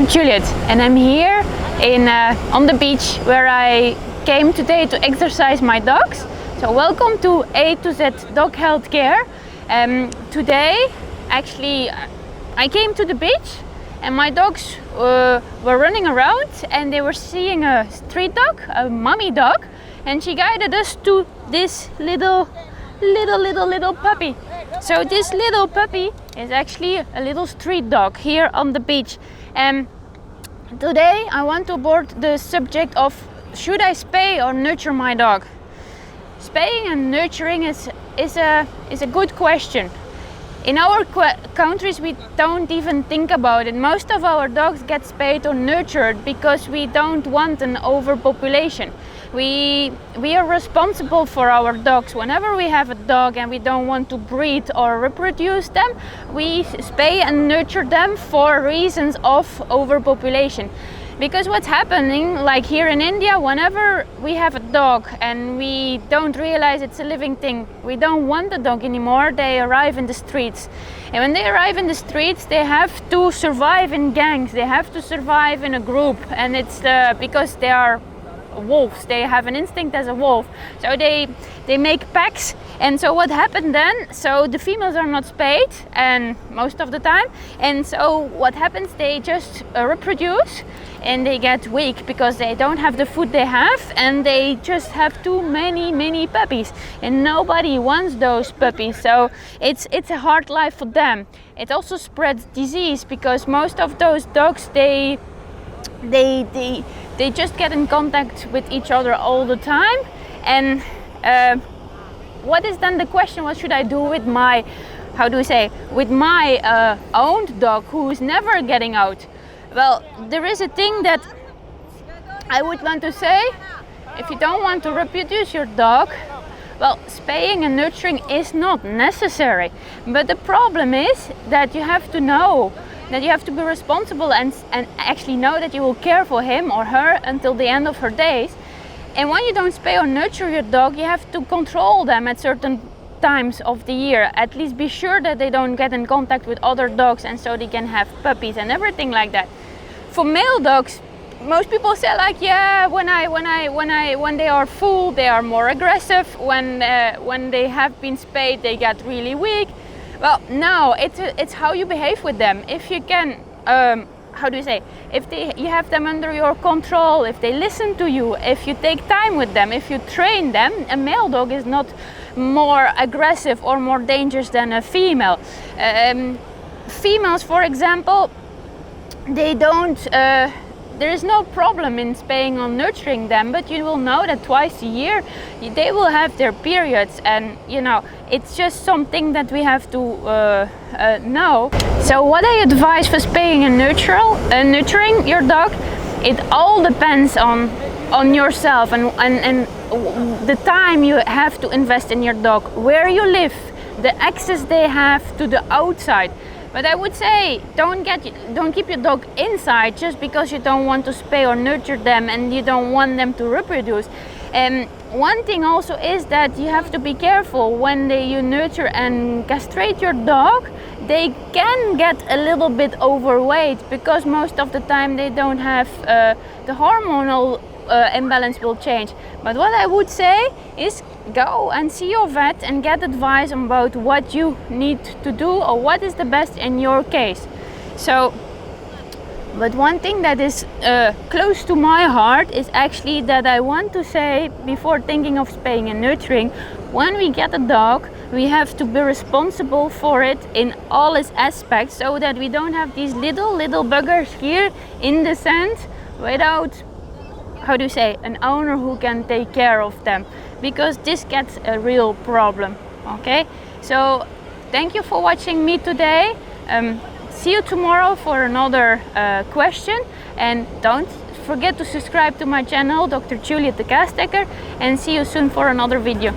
Juliet, and I'm here on the beach where I came today to exercise my dogs. So welcome to A to Z Dog Health Care. Today, actually, I came to the beach and my dogs were running around and they were seeing a street dog, a mommy dog, and she guided us to this little puppy. So this little puppy is actually a little street dog here on the beach. And today I want to board the subject of should I spay or nurture my dog? Spaying and nurturing is a good question. In our countries we don't even think about it. Most of our dogs get spayed or nurtured because we don't want an overpopulation. We are responsible for our dogs. Whenever we have a dog and we don't want to breed or reproduce them, we spay and nurture them for reasons of overpopulation. Because what's happening, like here in India, whenever we have a dog and we don't realize it's a living thing, we don't want the dog anymore, they arrive in the streets. And when they arrive in the streets, they have to survive in gangs, they have to survive in a group, and it's because they are wolves, they have an instinct as a wolf, so they make packs. And so what happened then, so the females are not spayed, and most of the time, and so what happens, they just reproduce and they get weak because they don't have the food they have, and they just have too many puppies, and nobody wants those puppies. So it's a hard life for them. It also spreads disease because most of those dogs, they just get in contact with each other all the time. And what is then the question, what should I do with my, with my owned dog who is never getting out? Well, there is a thing that I would want to say. If you don't want to reproduce your dog, well, spaying and nurturing is not necessary. But the problem is that you have to know that you have to be responsible and actually know that you will care for him or her until the end of her days. And when you don't spay or nurture your dog, you have to control them at certain times of the year. At least be sure that they don't get in contact with other dogs, and so they can have puppies and everything like that. For male dogs, most people say like, yeah, when they are full, they are more aggressive. When they have been spayed, they get really weak. Well, no, it's how you behave with them. If you can, if you have them under your control, if they listen to you, if you take time with them, if you train them, a male dog is not more aggressive or more dangerous than a female. Females, for example, they don't. There is no problem in spaying or nurturing them, but you will know that twice a year they will have their periods, and you know, it's just something that we have to know. So what I advise for spaying and nurturing your dog, it all depends on yourself and the time you have to invest in your dog, where you live, the access they have to the outside. But I would say don't keep your dog inside just because you don't want to spay or nurture them and you don't want them to reproduce. And one thing also is that you have to be careful when you nurture and castrate your dog. They can get a little bit overweight because most of the time they don't have the hormonal imbalance will change. But what I would say is go and see your vet and get advice about what you need to do or what is the best in your case. So, but one thing that is close to my heart is actually that I want to say before thinking of spaying and nurturing, when we get a dog, we have to be responsible for it in all its aspects, so that we don't have these little buggers here in the sand without an owner who can take care of them, because this gets a real problem. Okay, so thank you for watching me today. See you tomorrow for another question, and don't forget to subscribe to my channel, Dr. Juliet the Castekker, and see you soon for another video.